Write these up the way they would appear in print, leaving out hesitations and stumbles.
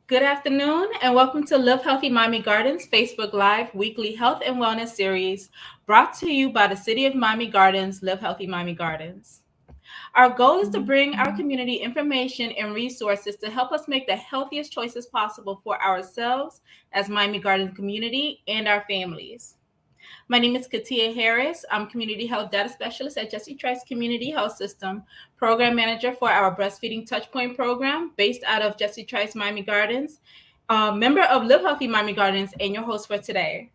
Good afternoon, and welcome to Live Healthy Miami Gardens Facebook Live weekly health and wellness series brought to you by the City of Miami Gardens, Live Healthy Miami Gardens. Our goal is to bring our community information and resources to help us make the healthiest choices possible for ourselves as Miami Gardens community and our families. My name is Ketia Harris. I'm Community Health Data Specialist at Jesse Trice Community Health System, Program Manager for our Breastfeeding Touchpoint program based out of Jesse Trice Miami Gardens, member of Live Healthy Miami Gardens, and your host for today.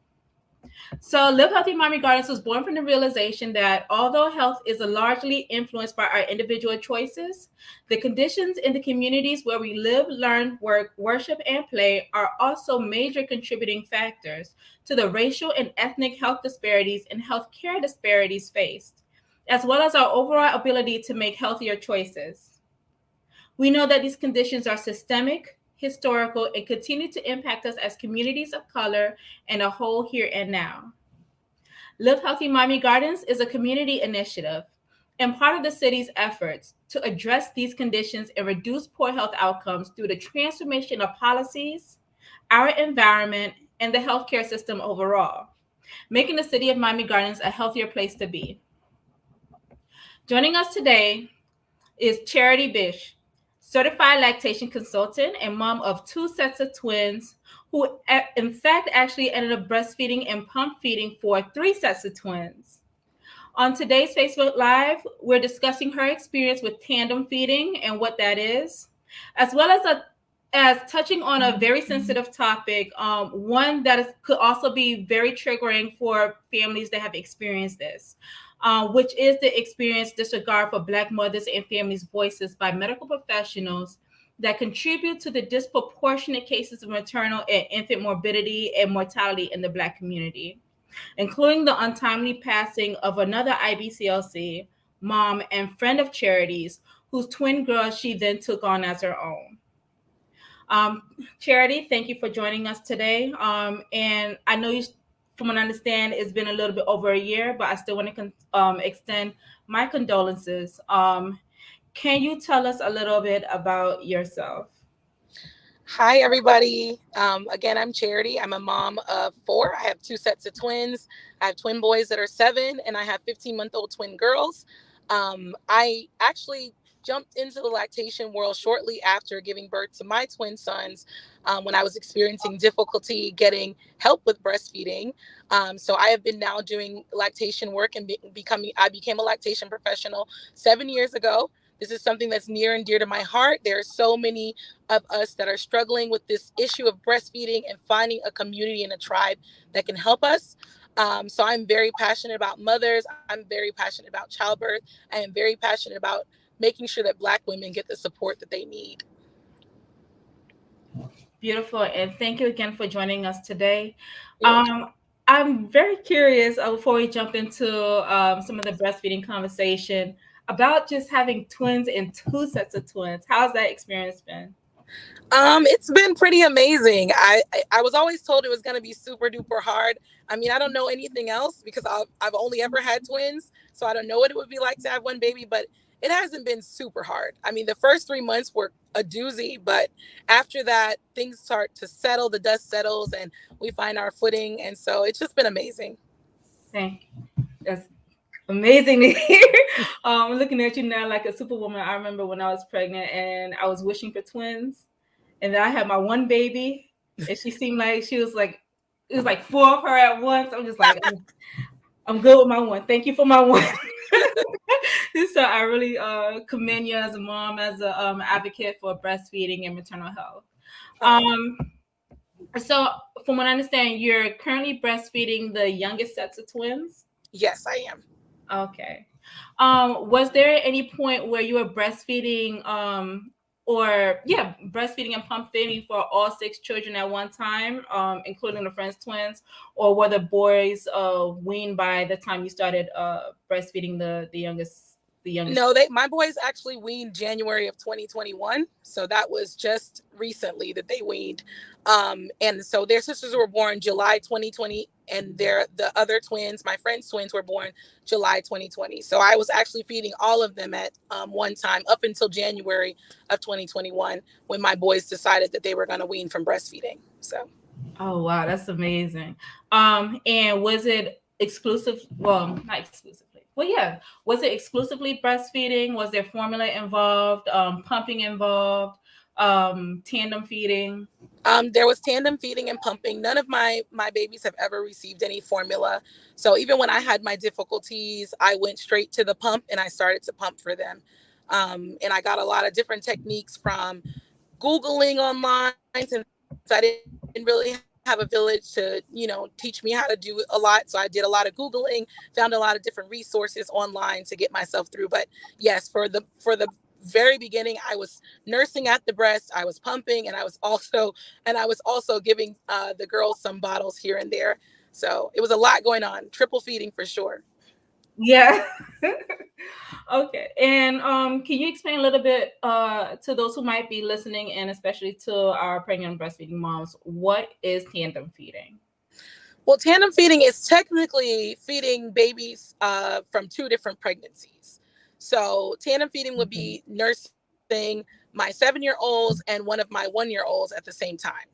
So, Live Healthy Miami Gardens was born from the realization that although health is largely influenced by our individual choices, the conditions in the communities where we live, learn, work, worship, and play are also major contributing factors to the racial and ethnic health disparities and healthcare disparities faced, as well as our overall ability to make healthier choices. We know that these conditions are systemic, historical, and continue to impact us as communities of color and a whole here and now. Live Healthy Miami Gardens is a community initiative and part of the city's efforts to address these conditions and reduce poor health outcomes through the transformation of policies, our environment, and the healthcare system overall, making the city of Miami Gardens a healthier place to be. Joining us today is Charity Bish, certified lactation consultant and mom of two sets of twins, who in fact actually ended up breastfeeding and pump feeding for three sets of twins. On today's Facebook Live, we're discussing her experience with tandem feeding and what that is, as well as touching on a very sensitive topic, one that could also be very triggering for families that have experienced this, which is the experience disregard for Black mothers and families' voices by medical professionals that contribute to the disproportionate cases of maternal and infant morbidity and mortality in the Black community, including the untimely passing of another IBCLC mom and friend of Charity's, whose twin girls she then took on as her own. Um, Charity, thank you for joining us today. And I know you, from what I understand, it's been a little bit over a year, but I still want to extend my condolences. Can you tell us a little bit about yourself? Hi, everybody. Again, I'm Charity. I'm a mom of four. I have two sets of twins. I have twin boys that are 7, and I have 15-month-old twin girls. I actually jumped into the lactation world shortly after giving birth to my twin sons when I was experiencing difficulty getting help with breastfeeding. So I have been now doing lactation work and I became a lactation professional 7 years ago. This is something that's near and dear to my heart. There are so many of us that are struggling with this issue of breastfeeding and finding a community and a tribe that can help us. So I'm very passionate about mothers. I'm very passionate about childbirth. I am very passionate about making sure that Black women get the support that they need. Beautiful, and thank you again for joining us today. You're welcome. Um, I'm very curious before we jump into some of the breastfeeding conversation about just having twins and two sets of twins. How's that experience been? It's been pretty amazing. I was always told it was going to be super duper hard. I mean, I don't know anything else because I've only ever had twins, so I don't know what it would be like to have one baby, but it hasn't been super hard. I mean, the first 3 months were a doozy, but after that, things start to settle, the dust settles, and we find our footing, and so it's just been amazing. Thank you. That's amazing to hear. Looking at you now like a superwoman. I remember when I was pregnant and I was wishing for twins, and then I had my one baby, and she seemed like she was like it was like four of her at once. I'm just like I'm good with my one. Thank you for my one. So I really commend you as a mom, as a advocate for breastfeeding and maternal health. Oh, Um, so from what I understand, you're currently breastfeeding the youngest sets of twins. yes, I am. Okay. Was there any point where you were breastfeeding, breastfeeding and pump feeding for all six children at one time, including the friends twins, or were the boys weaned by the time you started breastfeeding the youngest? No, my boys actually weaned January of 2021. So that was just recently that they weaned. And so their sisters were born July 2020 and the other twins, my friend's twins, were born July 2020. So I was actually feeding all of them at one time up until January of 2021 when my boys decided that they were going to wean from breastfeeding. So. Oh wow, that's amazing. And was it exclusive? Well, not exclusively. Well, yeah. Was it exclusively breastfeeding? Was there formula involved? Pumping involved? Tandem feeding? There was tandem feeding and pumping. None of my babies have ever received any formula. So even when I had my difficulties, I went straight to the pump and I started to pump for them. And I got a lot of different techniques from Googling online, since I didn't really have a village to, teach me how to do a lot. So I did a lot of Googling, found a lot of different resources online to get myself through. But yes, for the very beginning, I was nursing at the breast, I was pumping, and I was also giving the girls some bottles here and there. So it was a lot going on. Triple feeding for sure. Yeah. Okay. And can you explain a little bit to those who might be listening, and especially to our pregnant breastfeeding moms, what is tandem feeding? Well, tandem feeding is technically feeding babies from two different pregnancies. So, tandem feeding would Okay. be nursing my 7-year-olds and one of my 1-year-olds at the same time.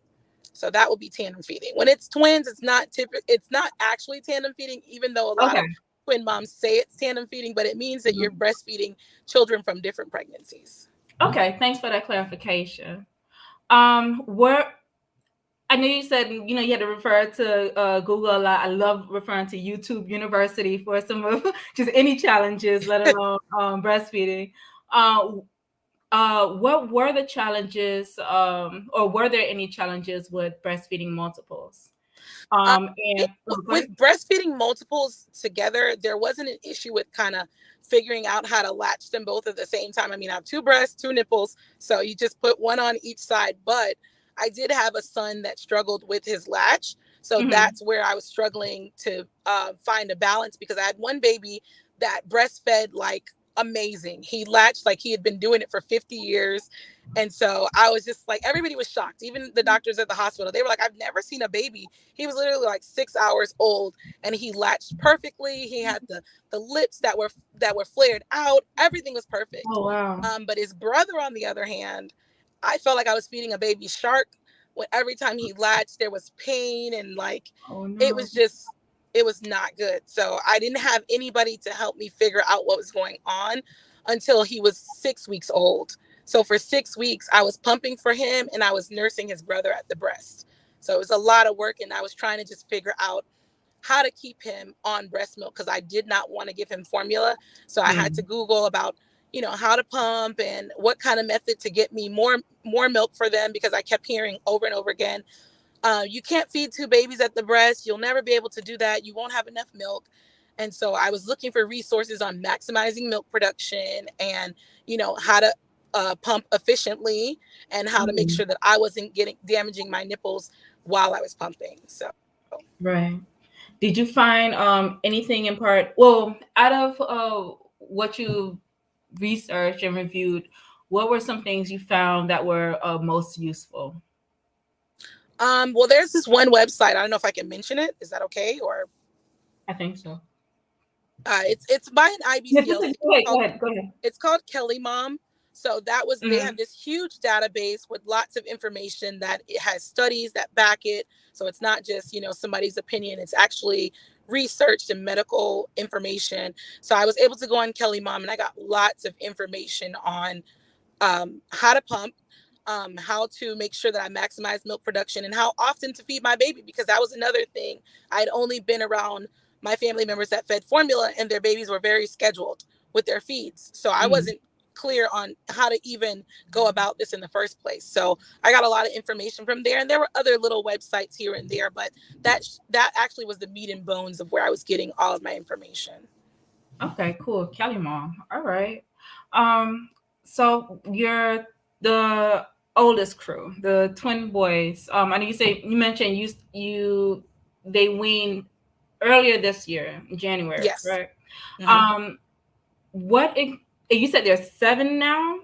So that would be tandem feeding. When it's twins, it's not actually tandem feeding, even though a lot of Okay. twin moms say it's tandem feeding, but it means that you're Mhm. breastfeeding children from different pregnancies. Okay. Thanks for that clarification. Where I know you said you had to refer to Google a lot. I love referring to YouTube University for some of just any challenges, let alone breastfeeding. Uh, what were the challenges, or were there any challenges with breastfeeding multiples? Um, And oh, go ahead. with breastfeeding multiples together, there wasn't an issue with kind of figuring out how to latch them both at the same time. I mean, I have two breasts, two nipples, so you just put one on each side. But I did have a son that struggled with his latch. So Mhm. that's where I was struggling to find a balance, because I had one baby that breastfed like amazing. He latched like he had been doing it for 50 years. And so I was just like, everybody was shocked. Even the doctors at the hospital, they were like, I've never seen a baby. He was literally like 6 hours old, and he latched perfectly. He had the lips that were flared out. Everything was perfect. Oh wow. But his brother, on the other hand, I felt like I was feeding a baby shark. When every time he latched, there was pain, and like Oh it no. was just it was not good. So I didn't have anybody to help me figure out what was going on until he was 6 weeks old. So for 6 weeks, I was pumping for him and I was nursing his brother at the breast. So it was a lot of work, and I was trying to just figure out how to keep him on breast milk because I did not want to give him formula. So I had to Mm. Google about, how to pump and what kind of method to get me more milk for them, because I kept hearing over and over again, you can't feed two babies at the breast. You'll never be able to do that. You won't have enough milk. And so I was looking for resources on maximizing milk production and, how to pump efficiently and how to make Mhm. sure that I wasn't getting damaging my nipples while I was pumping. So. Right. Did you find anything in part? Well, out of what you researched and reviewed, what were some things you found that were most useful? Well, there's this one website. I don't know if I can mention it. Is that okay? Or I think so. it's by an Yeah, just IBCLC. go ahead. Go ahead. Go ahead. It's called Kelly Mom. So they have Mhm. this huge database with lots of information that it has studies that back it. So it's not just, somebody's opinion. It's actually researched and medical information. So I was able to go on Kelly Mom and I got lots of information on how to pump, how to make sure that I maximize milk production, and how often to feed my baby, because that was another thing. I'd only been around my family members that fed formula, and their babies were very scheduled with their feeds. So I Mhm. wasn't clear on how to even go about this in the first place. So I got a lot of information from there, and there were other little websites here and there, but that actually was the meat and bones of where I was getting all of my information. Okay, cool. Kelly mom. All right. Um, so you're the oldest crew, the twin boys. I know you mentioned you they weaned earlier this year, in January, Yes. right? Hmm. Um, you said there's seven now?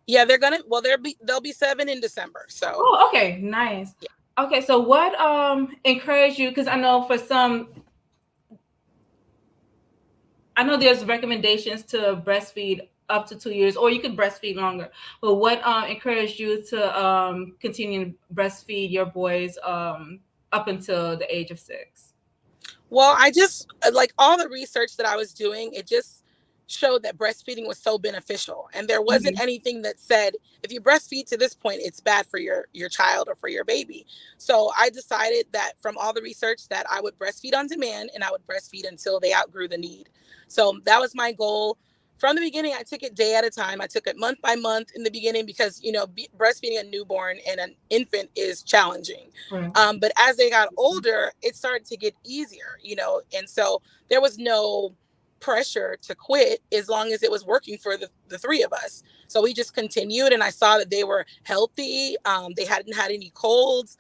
Yeah, they'll be 7 in December. So Oh, okay, nice. yeah. Okay, so what encouraged you? Because I know for some, I know there's recommendations to breastfeed up to 2 years, or you could breastfeed longer. But what encouraged you to continue to breastfeed your boys up until the age of 6? Well, I just like all the research that I was doing, it just showed that breastfeeding was so beneficial. And there wasn't Mhm. anything that said if you breastfeed to this point, it's bad for your child or for your baby. So I decided that from all the research that I would breastfeed on demand and I would breastfeed until they outgrew the need. So that was my goal. From the beginning, I took it day at a time. I took it month by month in the beginning because, breastfeeding a newborn and an infant is challenging. Right. But as they got older, it started to get easier, and so there was no pressure to quit as long as it was working for the three of us. So we just continued, and I saw that they were healthy. They hadn't had any colds.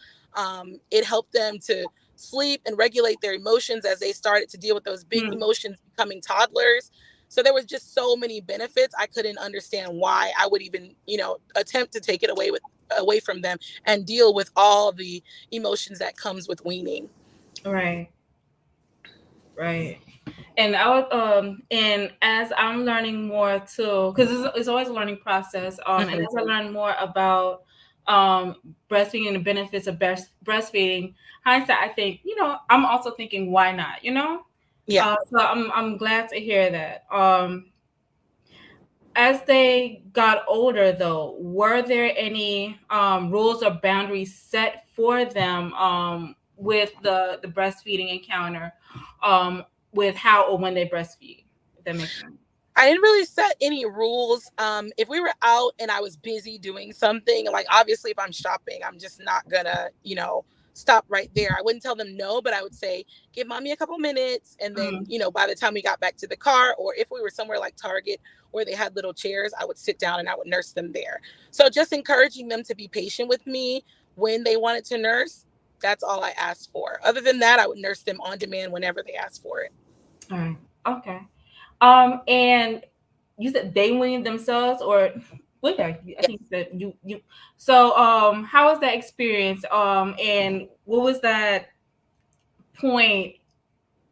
It helped them to sleep and regulate their emotions as they started to deal with those big Mm. emotions becoming toddlers. So there was just so many benefits. I couldn't understand why I would even, attempt to take it away from them and deal with all the emotions that comes with weaning. Right. Right. And I would and as I'm learning more too, because it's always a learning process. And Hmm. as I learn more about breastfeeding and the benefits of breastfeeding, hindsight, I think, I'm also thinking, why not? Yeah. So I'm glad to hear that. As they got older, though, were there any rules or boundaries set for them with the breastfeeding encounter, with how or when they breastfeed? If that makes sense. I didn't really set any rules. If we were out and I was busy doing something, like obviously if I'm shopping, I'm just not gonna, stop right there. I wouldn't tell them no, but I would say, give mommy a couple minutes. And then, by the time we got back to the car, or if we were somewhere like Target where they had little chairs, I would sit down and I would nurse them there. So just encouraging them to be patient with me when they wanted to nurse. That's all I asked for. Other than that, I would nurse them on demand whenever they asked for it. All right. Okay. And you said they weaned themselves, or what? I Yeah. think you said you. So, how was that experience? And what was that point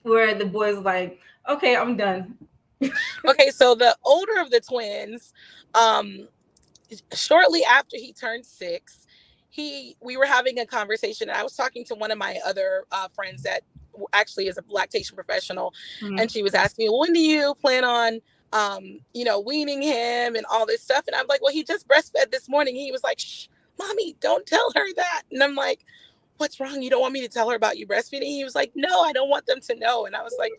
where the boys like, okay, I'm done. Okay, so the older of the twins, um, shortly after he turned 6, we were having a conversation, and I was talking to one of my other friends that actually is a lactation professional, Mhm. and she was asking me, well, when do you plan on weaning him and all this stuff? And I'm like, well, he just breastfed this morning. He was like, shh, mommy, don't tell her that. And I'm like, what's wrong? You don't want me to tell her about you breastfeeding? He was like, no, I don't want them to know. And I was like,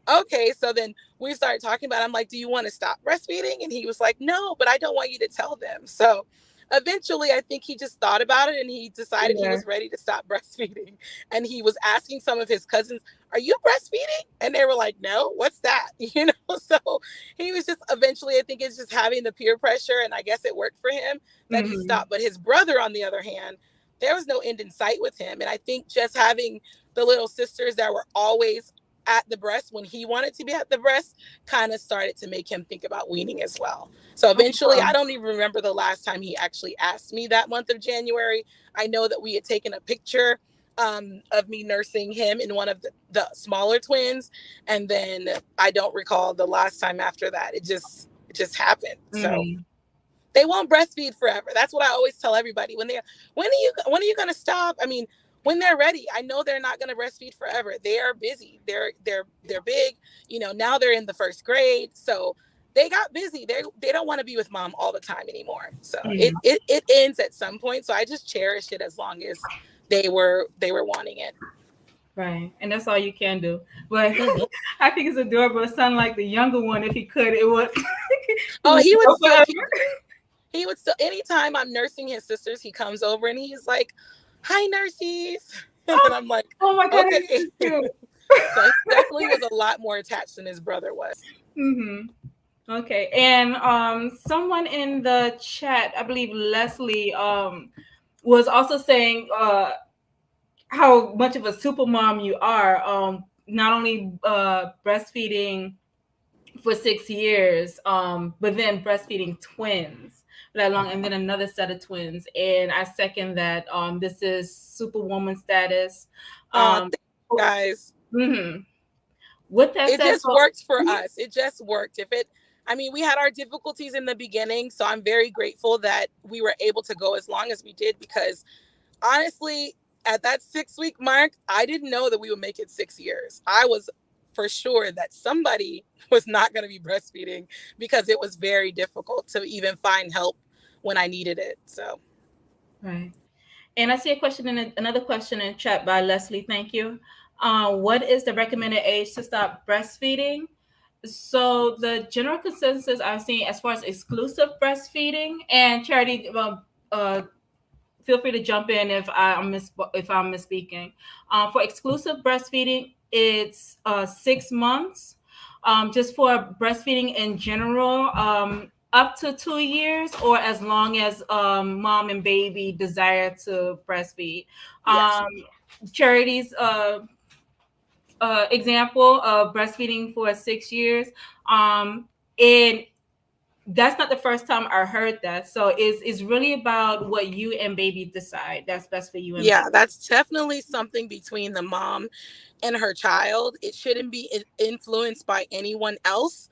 okay. So then we started talking about it. I'm like, do you want to stop breastfeeding? And he was like, no, but I don't want you to tell them. So eventually I think he just thought about it and he decided he Yeah. was ready to stop breastfeeding. And he was asking some of his cousins, are you breastfeeding? And they were like, no, what's that? So he was just eventually, I think it's just having the peer pressure. And I guess it worked for him that he Hmm. stopped. But his brother, on the other hand, there was no end in sight with him. And I think just having the little sisters that were always at the breast when he wanted to be at the breast kind of started to make him think about weaning as well. So eventually, I don't even remember the last time he actually asked me that month of January. I know that we had taken a picture of me nursing him in one of the smaller twins. And then I don't recall the last time after that. It just happened. So Hmm. they won't breastfeed forever. That's what I always tell everybody when are you going to stop? I mean, when they're ready. I know they're not going to breastfeed forever. They are busy. They're big. Now they're in the first grade. So they got busy. They don't want to be with mom all the time anymore. So it, Hmm. it it ends at some point. So I just cherished it as long as they were wanting it. Right, and that's all you can do. But Hmm. I think it's adorable. It sounded like the younger one, if he could, it would. He Oh, would he would go still forever. keep he would still anytime I'm nursing his sisters, he comes over and he's like, hi nursies. And Oh, I'm like, oh my god, okay. that's cute. So he definitely was a lot more attached than his brother was. Hmm. Okay, and someone in the chat, I believe Leslie, was also saying how much of a super mom you are. Not only breastfeeding for 6 years, but then breastfeeding twins. that long, and then another set of twins. And I second that. This is superwoman status. Thank you guys. Mhm. With that It said, just so worked for us. It just worked. I mean, we had our difficulties in the beginning, so I'm very grateful that we were able to go as long as we did because honestly, at that 6 week mark, I didn't know that we would make it 6 years. I was for sure that somebody was not going to be breastfeeding because it was very difficult to even find help when I needed it. So, right. And I see a question another question in chat by Leslie. Thank you. What is the recommended age to stop breastfeeding? So the general consensus I've seen as far as exclusive breastfeeding, and Charity, feel free to jump in if I'm misspeaking. For exclusive breastfeeding, it's 6 months. Just for breastfeeding in general, up to 2 years, or as long as mom and baby desire to breastfeed. yes. Um, Charity's example of breastfeeding for 6 years, and that's not the first time I heard that. So it's really about what you and baby decide that's best for you and Yeah, baby. that's definitely something between the mom and her child. It shouldn't be influenced by anyone else,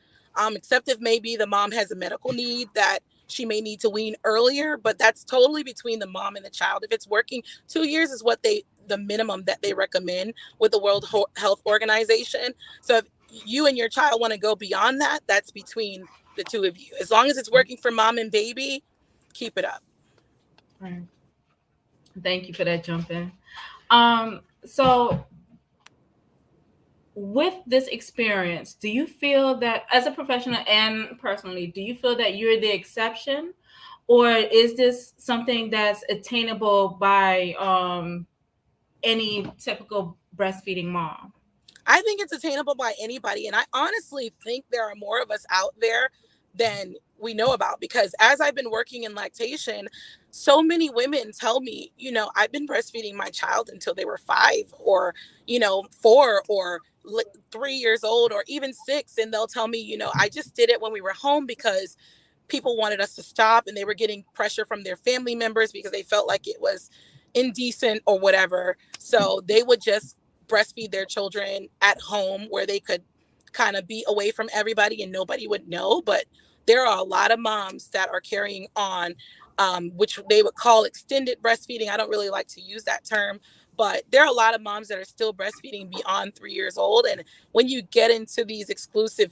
except if maybe the mom has a medical need that she may need to wean earlier. But that's totally between the mom and the child. If it's working, 2 years is the minimum that they recommend with the World Health Organization. So if you and your child want to go beyond that, that's between the two of you. As long as it's working for mom and baby, keep it up. Right. Thank you for that jump in. So with this experience, do you feel that as a professional and personally, do you feel that you're the exception, or is this something that's attainable by any typical breastfeeding mom? I think it's attainable by anybody. And I honestly think there are more of us out there than we know about because as I've been working in lactation, so many women tell me, I've been breastfeeding my child until they were 5 or, 4 or 3 years old or even 6. And they'll tell me, I just did it when we were home because people wanted us to stop and they were getting pressure from their family members because they felt like it was indecent or whatever. So they would just breastfeed their children at home where they could kind of be away from everybody and nobody would know. But there are a lot of moms that are carrying on, which they would call extended breastfeeding. I don't really like to use that term, but there are a lot of moms that are still breastfeeding beyond 3 years old. And when you get into these exclusive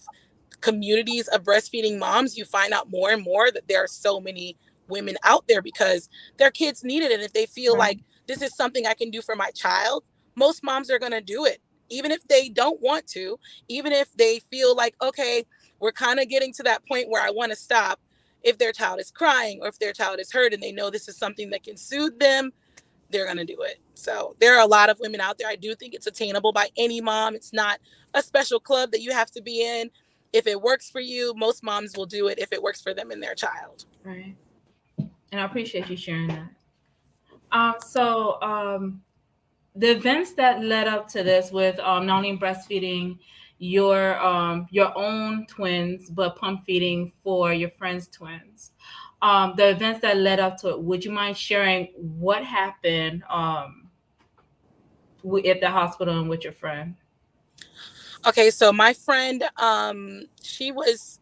communities of breastfeeding moms, you find out more and more that there are so many women out there because their kids need it. And if they feel Right. like this is something I can do for my child, most moms are going to do it, even if they don't want to, even if they feel like, okay, we're kind of getting to that point where I want to stop. If their child is crying or if their child is hurt and they know this is something that can soothe them, they're going to do it. So there are a lot of women out there. I do think it's attainable by any mom. It's not a special club that you have to be in. If it works for you, most moms will do it if it works for them and their child. Right. And I appreciate you sharing that. So the events that led up to this with not only breastfeeding your own twins but pump feeding for your friends' twins, the events that led up to it, would you mind sharing what happened at the hospital and with your friend? Okay, so my friend, she was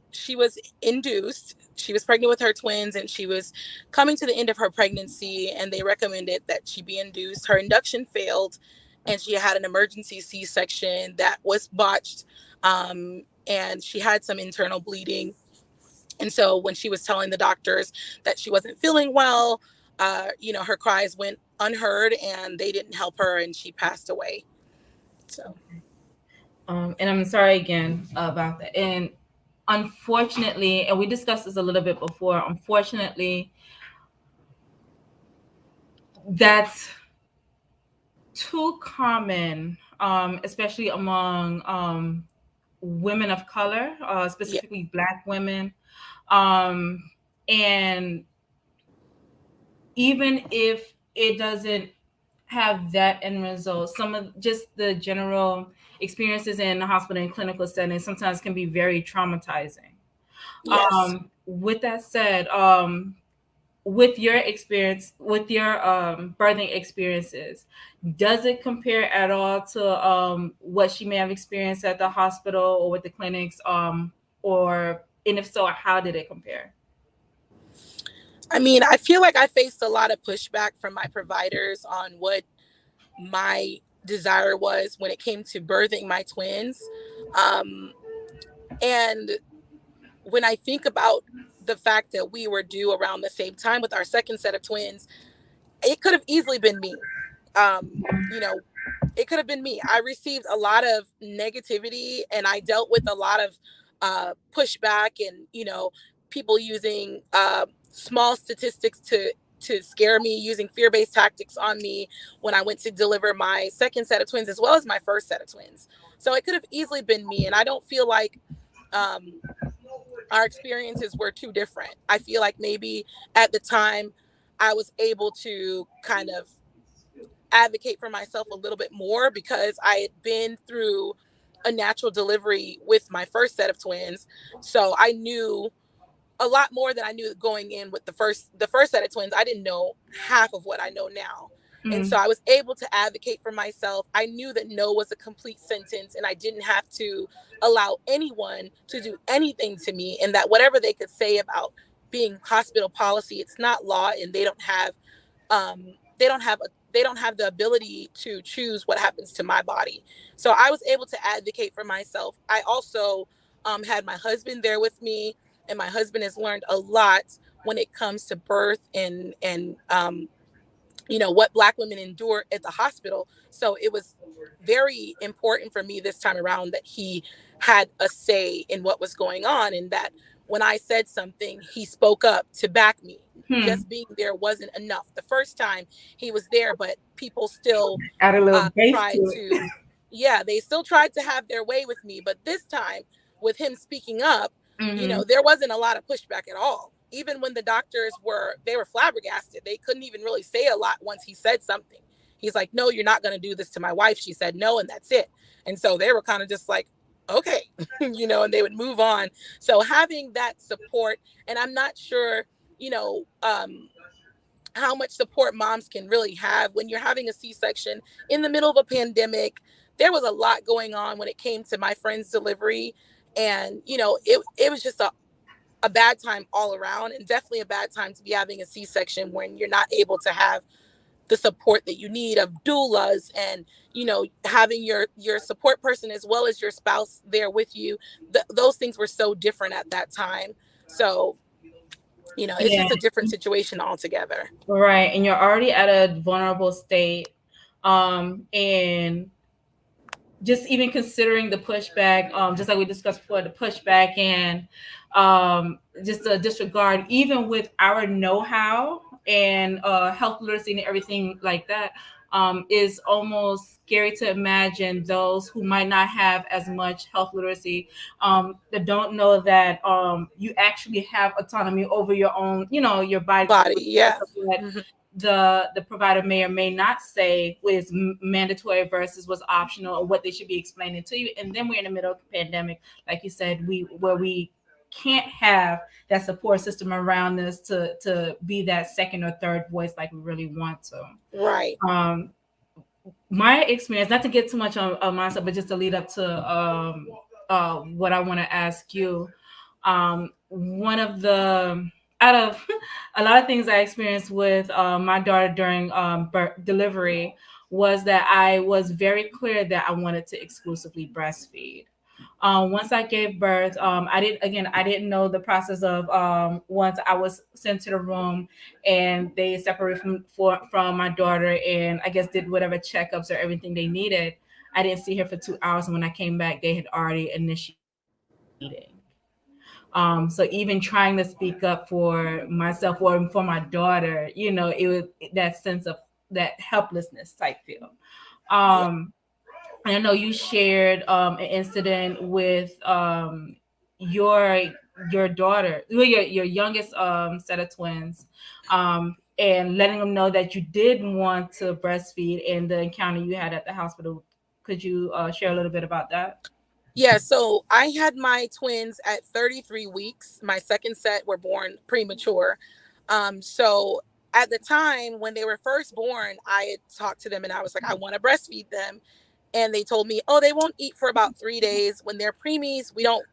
induced. She was pregnant with her twins, and she was coming to the end of her pregnancy. And they recommended that she be induced. Her induction failed, and she had an emergency C-section that was botched, and she had some internal bleeding. And so when she was telling the doctors that she wasn't feeling well, her cries went unheard, and they didn't help her, and she passed away. So And I'm sorry again about that. And unfortunately, and we discussed this a little bit before, unfortunately, that's too common, especially among women of color, yeah, specifically Black women. Um, and even if it doesn't have that end result, some of just the general experiences in the hospital and clinical settings sometimes can be very traumatizing. yes. With that said, with your experience, with your birthing experiences, does it compare at all to what she may have experienced at the hospital or with the clinics, or and if so, how did it compare? I mean, I feel like I faced a lot of pushback from my providers on what my desire was when it came to birthing my twins. Um, and when I think about the fact that we were due around the same time with our second set of twins, it could have easily been me. You know, it could have been me. I received a lot of negativity and I dealt with a lot of pushback and, people using small statistics to scare me, using fear-based tactics on me when I went to deliver my second set of twins as well as my first set of twins. So it could have easily been me. And I don't feel like um, our experiences were too different. I feel like maybe at the time I was able to kind of advocate for myself a little bit more because I had been through a natural delivery with my first set of twins. So I knew a lot more than I knew going in with the first set of twins. I didn't know half of what I know now. And so Mm. I was able to advocate for myself. I knew that no was a complete sentence and I didn't have to allow anyone to do anything to me, and that whatever they could say about being hospital policy, it's not law, and they don't have the ability to choose what happens to my body. So I was able to advocate for myself. I also had my husband there with me, and my husband has learned a lot when it comes to birth and what Black women endure at the hospital. So it was very important for me this time around that he had a say in what was going on, and that when I said something, he spoke up to back me. Hmm. Just being there wasn't enough. The first time he was there, but people still Add a little base to tried it. to, yeah, they still tried to have their way with me. But this time, with him speaking up, Hmm. there wasn't a lot of pushback at all. Even when the doctors they were flabbergasted. They couldn't even really say a lot once he said something. He's like, "No, you're not going to do this to my wife." She said no, and that's it. And so they were kind of just like, okay, and they would move on. So having that support, and I'm not sure, you know, um, how much support moms can really have when you're having a C-section in the middle of a pandemic. There was a lot going on when it came to my friend's delivery, and it was just a bad time all around, and definitely a bad time to be having a C-section when you're not able to have the support that you need of doulas, and having your support person as well as your spouse there with you. Those things were so different at that time. So it's Yeah. just a different situation altogether. Right. And you're already at a vulnerable state. And just even considering the pushback, just like we discussed before, the pushback and just the disregard, even with our know-how and health literacy and everything like that, is almost scary to imagine those who might not have as much health literacy, that don't know that you actually have autonomy over your own, your body, Body, yeah. of what Hmm. the provider may or may not say is mandatory versus what's optional, or what they should be explaining to you. And then we're in the middle of a pandemic, like you said, we can't have that support system around us to be that second or third voice like we really want to. Right. um my experience, not to get too much on myself, but just to lead up to what I want to ask you. One of the out of a lot of things I experienced with my daughter during delivery was that I was very clear that I wanted to exclusively breastfeed. Once I gave birth, I didn't know the process of once I was sent to the room and they separated from my daughter, and I guess did whatever checkups or everything they needed. I didn't see her for 2 hours, and when I came back, they had already initiated feeding. So even trying to speak up for myself or for my daughter, it was that sense of that helplessness type feel. Yeah. Um, I know you shared an incident with your your daughter, your youngest set of twins, and letting them know that you did want to breastfeed and the encounter you had at the hospital. Could you share a little bit about that? Yeah, so I had my twins at 33 weeks. My second set were born premature. So at the time when they were first born, I had talked to them and I was like, I want to breastfeed them. And they told me, oh, they won't eat for about 3 days. When they're preemies, we don't,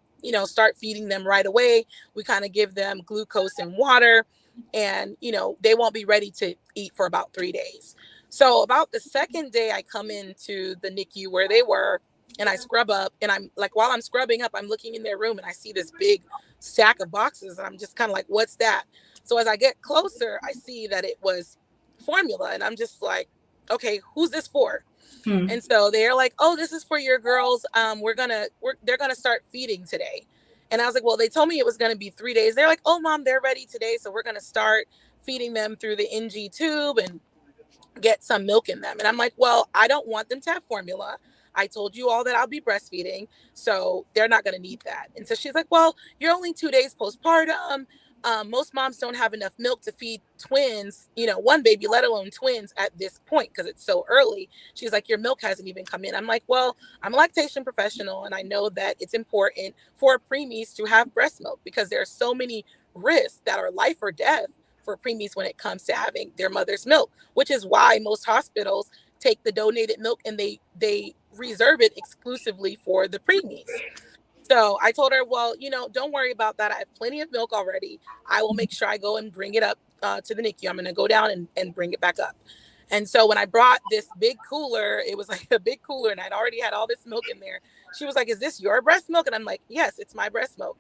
start feeding them right away. We kind of give them glucose and water, and, they won't be ready to eat for about 3 days. So about the second day, I come into the NICU where they were, and I scrub up. And I'm like, while I'm scrubbing up, I'm looking in their room and I see this big stack of boxes. And I'm just kind of like, what's that? So as I get closer, I see that it was formula. And I'm just like, okay, who's this for? Hmm. And so they're like, "Oh, this is for your girls. They're gonna start feeding today." And I was like, "Well, they told me it was gonna be 3 days." They're like, "Oh, mom, they're ready today, so we're gonna start feeding them through the NG tube and get some milk in them." And I'm like, well, I don't want them to have formula. I told you all that I'll be breastfeeding, so they're not going to need that. And so she's like, well, you're only 2 days postpartum. Most moms don't have enough milk to feed twins, one baby, let alone twins at this point because it's so early. She's like, your milk hasn't even come in. I'm like, well, I'm a lactation professional and I know that it's important for preemies to have breast milk because there are so many risks that are life or death for preemies when it comes to having their mother's milk, which is why most hospitals take the donated milk and they reserve it exclusively for the preemies. So I told her, well, don't worry about that. I have plenty of milk already. I will make sure I go and bring it up to the NICU. I'm going to go down and bring it back up. And so when I brought this big cooler, it was like a big cooler and I'd already had all this milk in there. She was like, is this your breast milk? And I'm like, yes, it's my breast milk.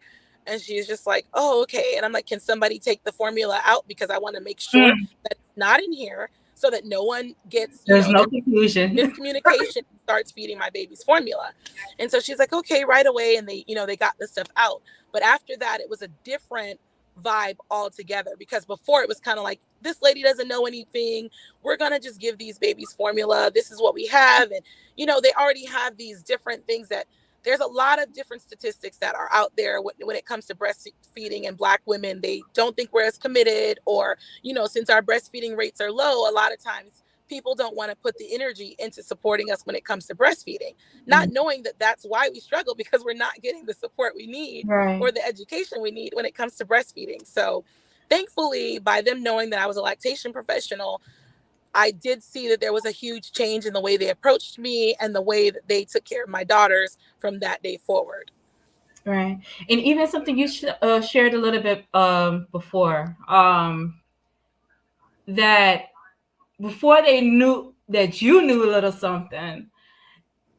And she's just like, oh, okay. And I'm like, can somebody take the formula out? Because I want to make sure Hmm. that it's not in here so that no one gets, There's no confusion. miscommunication starts feeding my baby's formula. And so she's like, okay, right away. And they got the stuff out. But after that, it was a different vibe altogether because before it was kind of like, this lady doesn't know anything. We're going to just give these babies formula. This is what we have. And, they already have these different things that there's a lot of different statistics that are out there when it comes to breastfeeding and Black women. They don't think we're as committed, or, since our breastfeeding rates are low, a lot of times people don't want to put the energy into supporting us when it comes to breastfeeding, not knowing that that's why we struggle because we're not getting the support we need Right. or the education we need when it comes to breastfeeding. So thankfully, by them knowing that I was a lactation professional, I did see that there was a huge change in the way they approached me and the way that they took care of my daughters from that day forward. Right. And even something you shared a little bit before, that before they knew that you knew a little something,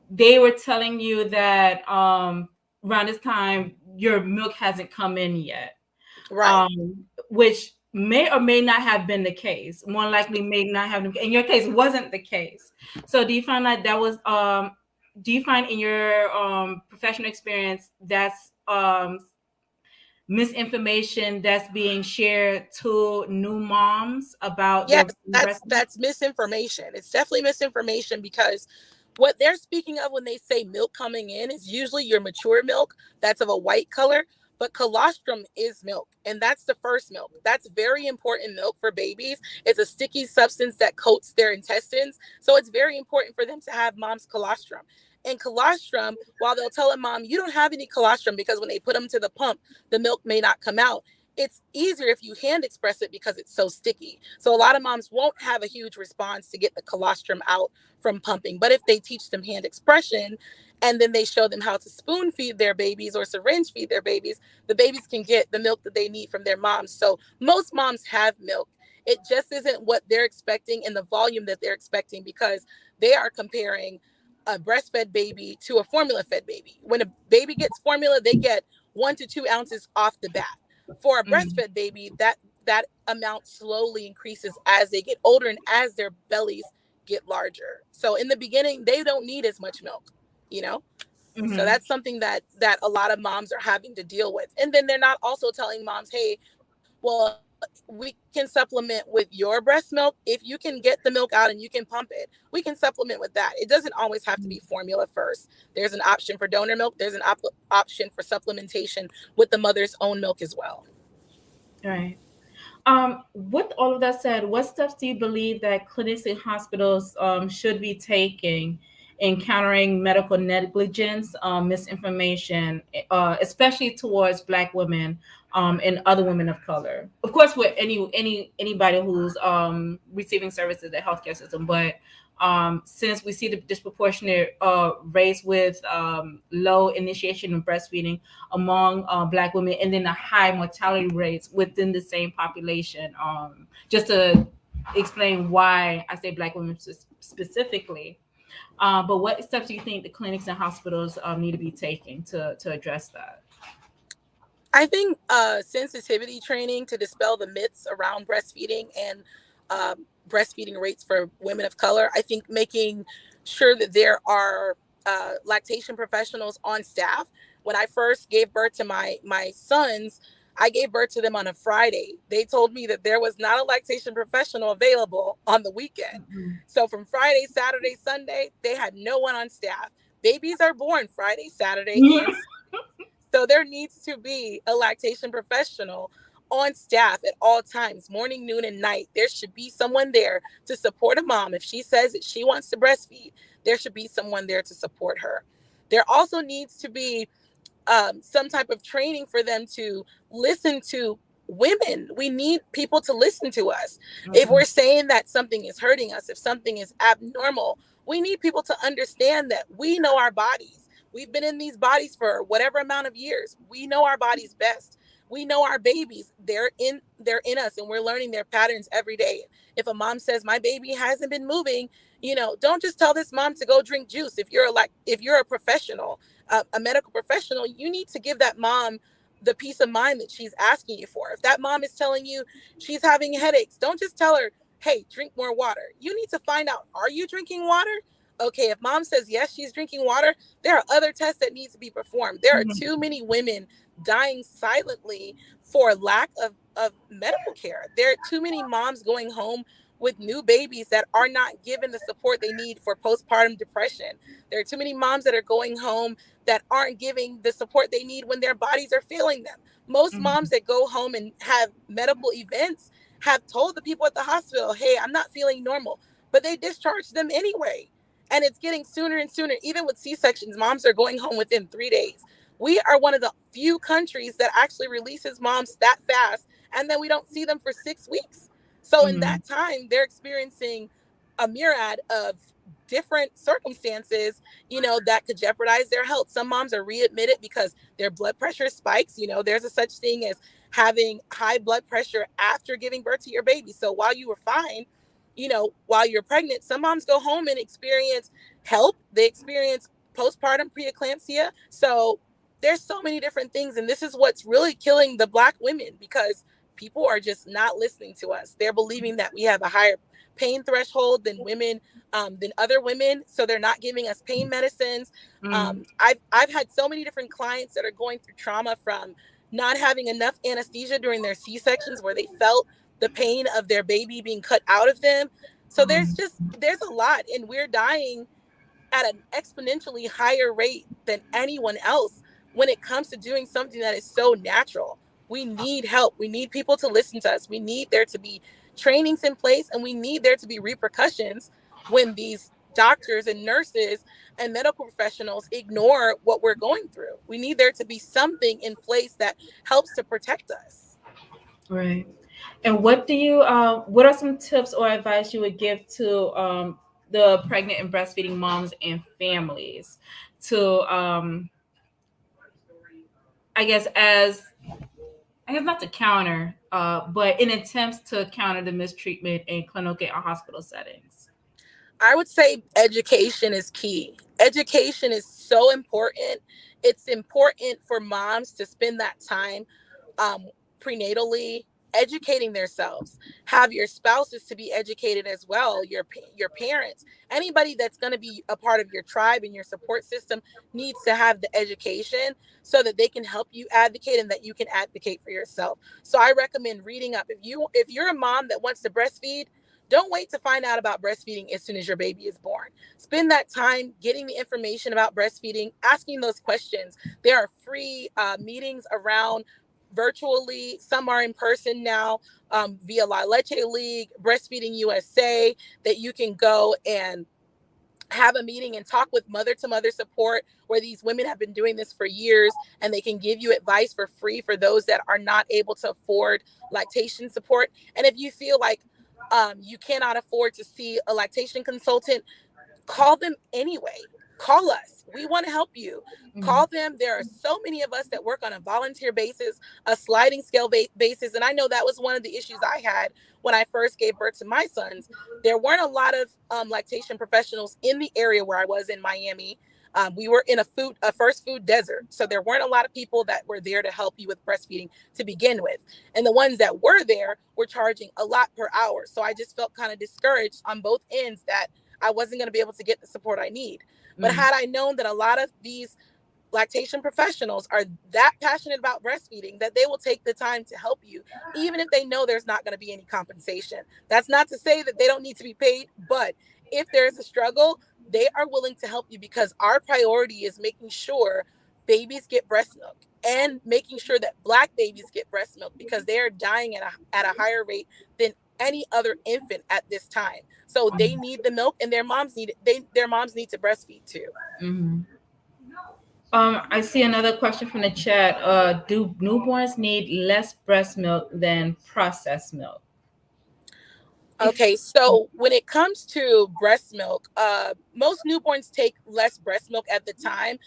they were telling you that around this time your milk hasn't come in yet, Right. which may or may not have been the case. More likely, may not have. In your case, wasn't the case. So, do you find like that was? Do you find in your professional experience that's misinformation that's being shared to new moms about Yes, their that's breast milk? that's misinformation. It's definitely misinformation because what they're speaking of when they say milk coming in is usually your mature milk that's of a white color, but colostrum is milk, and that's the first milk. That's very important milk for babies. It's a sticky substance that coats their intestines, so it's very important for them to have mom's colostrum. And colostrum, while they'll tell a mom you don't have any colostrum because when they put them to the pump, the milk may not come out, it's easier if you hand express it because it's so sticky. So a lot of moms won't have a huge response to get the colostrum out from pumping. But if they teach them hand expression and then they show them how to spoon feed their babies or syringe feed their babies, the babies can get the milk that they need from their moms. So most moms have milk. It just isn't what they're expecting in the volume that they're expecting because they are comparing a breastfed baby to a formula fed baby. When a baby gets formula, they get 1 to 2 ounces off the bat. For a Mm, breastfed baby, that amount slowly increases as they get older and as their bellies get larger. So in the beginning, they don't need as much milk, you know? So mhm. that's something that a lot of moms are having to deal with. And then they're not also telling moms, hey, well, we can supplement with your breast milk. If you can get the milk out and you can pump it, we can supplement with that. It doesn't always have to be formula first. There's an option for donor milk. There's an option for supplementation with the mother's own milk as well. Right. With all of that said, what steps do you believe that clinics and hospitals should be taking encountering medical negligence, misinformation, especially towards Black women and other women of color. Of course, with anybody who's receiving services in the healthcare system, but since we see the disproportionate rates with low initiation of breastfeeding among Black women, and then the high mortality rates within the same population. Just to explain why I say Black women specifically. But what steps do you think the clinics and hospitals need to be taking to address that? I think sensitivity training to dispel the myths around breastfeeding and breastfeeding rates for women of color. I think making sure that there are lactation professionals on staff. When I first gave birth to my sons, I gave birth to them on a Friday. They told me that there was not a lactation professional available on the weekend. So from Friday, Saturday, Sunday, they had no one on staff. Babies are born Friday, Saturday, and so there needs to be a lactation professional on staff at all times, morning, noon, and night. There should be someone there to support a mom. If she says that she wants to breastfeed, there should be someone there to support her. There also needs to be some type of training for them to listen to women. We need people to listen to us. If we're saying that something is hurting us, if something is abnormal, we need people to understand that we know our bodies. We've been in these bodies for whatever amount of years. We know our bodies best. We know our babies. They're in us, and we're learning their patterns every day. If a mom says my baby hasn't been moving, don't just tell this mom to go drink juice. If you're a professional, a medical professional, you need to give that mom the peace of mind that she's asking you for. If that mom is telling you she's having headaches, don't just tell her, hey, drink more water. You need to find out, are you drinking water? Okay, if mom says yes, she's drinking water, there are other tests that need to be performed. There are too many women dying silently for lack of medical care. There are too many moms going home with new babies that are not given the support they need for postpartum depression. There are too many moms that are going home that aren't giving the support they need when their bodies are failing them. Most moms that go home and have medical events have told the people at the hospital, hey, I'm not feeling normal, but they discharge them anyway. And it's getting sooner and sooner. Even with C-sections, moms are going home within 3 days. We are one of the few countries that actually releases moms that fast, and then we don't see them for 6 weeks. So in that time, they're experiencing a myriad of different circumstances, that could jeopardize their health. Some moms are readmitted because their blood pressure spikes. There's a such thing as having high blood pressure after giving birth to your baby. So while you were fine, while you're pregnant, some moms go home and experience help. They experience postpartum preeclampsia. So there's so many different things. And this is what's really killing the Black women, because people are just not listening to us. They're believing that we have a higher pain threshold than women, than other women. So they're not giving us pain medicines. I've had so many different clients that are going through trauma from not having enough anesthesia during their C-sections, where they felt the pain of their baby being cut out of them. So there's a lot, and we're dying at an exponentially higher rate than anyone else when it comes to doing something that is so natural. We need help. We need people to listen to us. We need there to be trainings in place, and we need there to be repercussions when these doctors and nurses and medical professionals ignore what we're going through. We need there to be something in place that helps to protect us. Right. And what are some tips or advice you would give to the pregnant and breastfeeding moms and families to, I guess, not to counter, but in attempts to counter the mistreatment in clinical or hospital settings? I would say education is key. Education is so important. It's important for moms to spend that time um, prenatally educating themselves. Have your spouses to be educated as well. Your parents, anybody that's going to be a part of your tribe and your support system needs to have the education so that they can help you advocate and that you can advocate for yourself. So I recommend reading up. If you're a mom that wants to breastfeed, don't wait to find out about breastfeeding as soon as your baby is born. Spend that time getting the information about breastfeeding, asking those questions. There are free meetings around virtually. Some are in person now, via La Leche League, Breastfeeding USA, that you can go and have a meeting and talk with mother to mother support, where these women have been doing this for years and they can give you advice for free for those that are not able to afford lactation support. And if you feel like you cannot afford to see a lactation consultant, call them anyway. Call us. We want to help you. Mm-hmm. Call them. There are so many of us that work on a volunteer basis, a sliding scale basis. And I know that was one of the issues I had when I first gave birth to my sons. There weren't a lot of lactation professionals in the area where I was in Miami. We were in a first food desert. So there weren't a lot of people that were there to help you with breastfeeding to begin with. And the ones that were there were charging a lot per hour. So I just felt kind of discouraged on both ends that I wasn't going to be able to get the support I need. But Mm-hmm. had I known that a lot of these lactation professionals are that passionate about breastfeeding that they will take the time to help you, even if they know there's not going to be any compensation. That's not to say that they don't need to be paid, but if there's a struggle, they are willing to help you, because our priority is making sure babies get breast milk, and making sure that Black babies get breast milk, because they are dying at a higher rate than any other infant at this time. So they need the milk, and their moms need to breastfeed too. Mm-hmm. I see another question from the chat. Do newborns need less breast milk than processed milk? If Okay, so when it comes to breast milk, most newborns take less breast milk at the time.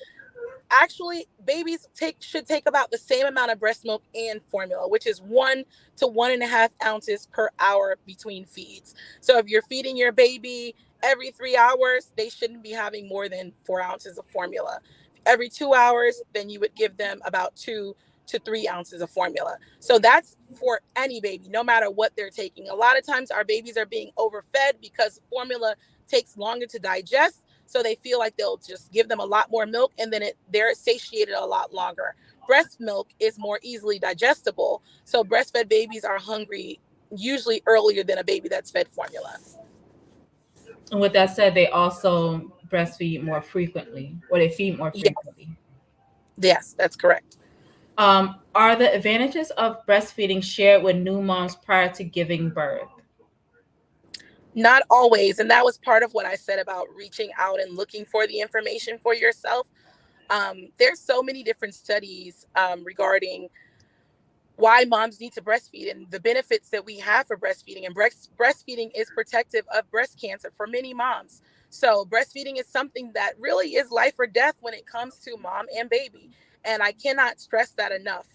Actually, babies should take about the same amount of breast milk and formula, which is 1 to 1.5 ounces per hour between feeds. So if you're feeding your baby every 3 hours, they shouldn't be having more than 4 ounces of formula. Every 2 hours, then you would give them about 2 to 3 ounces of formula. So that's for any baby, no matter what they're taking. A lot of times our babies are being overfed because formula takes longer to digest, so they feel like they'll just give them a lot more milk, and then they're satiated a lot longer. Breast milk is more easily digestible, so breastfed babies are hungry usually earlier than a baby that's fed formula. and with that said, they also breastfeed more frequently, or they feed more Yes, frequently. yes, that's correct. Are the advantages of breastfeeding shared with new moms prior to giving birth? Not always, and that was part of what I said about reaching out and looking for the information for yourself. There's so many different studies regarding why moms need to breastfeed and the benefits that we have for breastfeeding. And breastfeeding is protective of breast cancer for many moms. So breastfeeding is something that really is life or death when it comes to mom and baby. And I cannot stress that enough.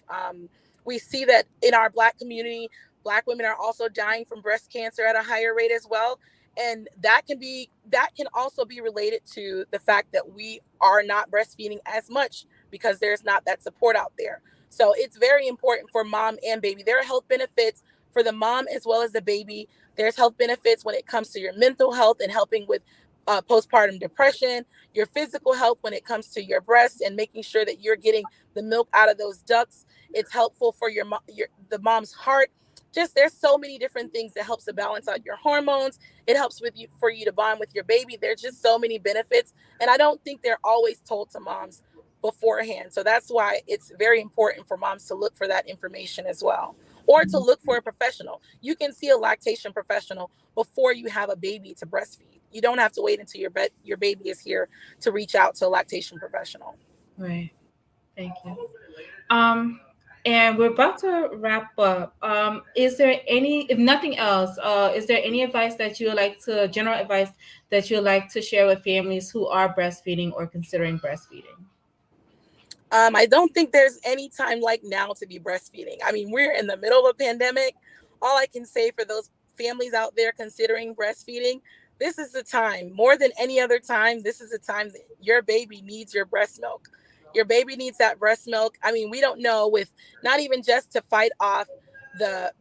We see that in our Black community, Black women are also dying from breast cancer at a higher rate as well. And that can also be related to the fact that we are not breastfeeding as much because there's not that support out there. So it's very important for mom and baby. There are health benefits for the mom as well as the baby. There's health benefits when it comes to your mental health and helping with postpartum depression, your physical health when it comes to your breast and making sure that you're getting the milk out of those ducts. It's helpful for the mom's heart. Just there's so many different things that helps to balance out your hormones. It helps with you for you to bond with your baby. There's just so many benefits, and I don't think they're always told to moms beforehand. So that's why it's very important for moms to look for that information as well, or to look for a professional. You can see a lactation professional before you have a baby to breastfeed. You don't have to wait until your baby is here to reach out to a lactation professional. Right. Thank you. Um, and we're about to wrap up. Is there any, if nothing else, is there any advice that you would like to, general advice that you would like to share with families who are breastfeeding or considering breastfeeding? I don't think there's any time like now to be breastfeeding. I mean, we're in the middle of a pandemic. All I can say for those families out there considering breastfeeding, this is the time. More than any other time, this is the time that your baby needs your breast milk. Your baby needs that breast milk. I mean, we don't know, with not even just to fight off the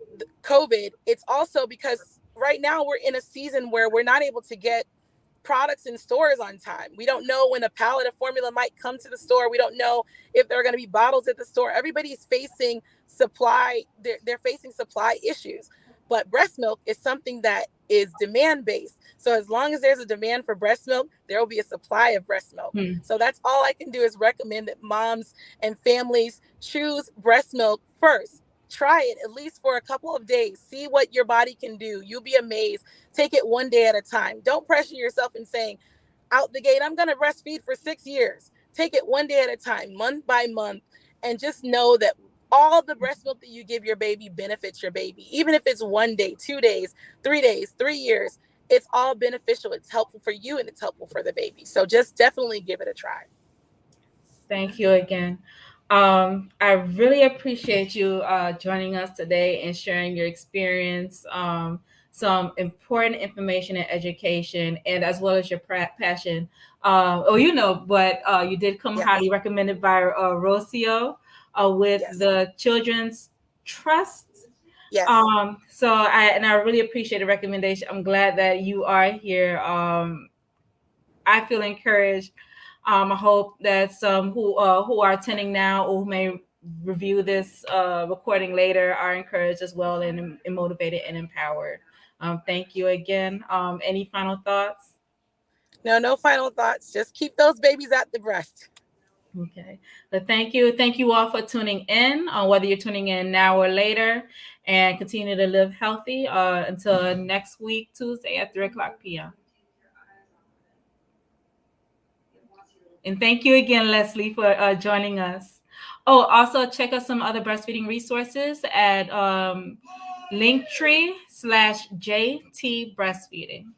COVID, it's also because right now we're in a season where we're not able to get products in stores on time. We don't know when a pallet of formula might come to the store. We don't know if there are going to be bottles at the store. Everybody's facing they're facing supply issues. But breast milk is something that is demand based. So as long as there's a demand for breast milk, there will be a supply of breast milk. Hmm. So that's all I can do is recommend that moms and families choose breast milk first. Try it at least for a couple of days. See what your body can do. You'll be amazed. Take it one day at a time. Don't pressure yourself in saying, out the gate, I'm going to breastfeed for 6 years. Take it one day at a time, month by month, and just know that all the breast milk that you give your baby benefits your baby. Even if it's 1 day, 2 days, 3 years, it's all beneficial. It's helpful for you and it's helpful for the baby. So just definitely give it a try. Thank you again. I really appreciate you joining us today and sharing your experience, some important information and education, and as well as your passion. But you did come Yes. highly recommended by Rocio with Yes. the Children's Trust. Yes. I really appreciate the recommendation. I'm glad that you are here. I feel encouraged. I hope that some who are attending now or who may review this recording later are encouraged as well and motivated and empowered. Thank you again. Any final thoughts? No, no final thoughts. Just keep those babies at the breast. Okay. But thank you. Thank you all for tuning in, whether you're tuning in now or later, and continue to live healthy until next week, Tuesday at 3 o'clock p.m. And thank you again, Leslie, for joining us. Oh, also check out some other breastfeeding resources at Linktree/JT Breastfeeding.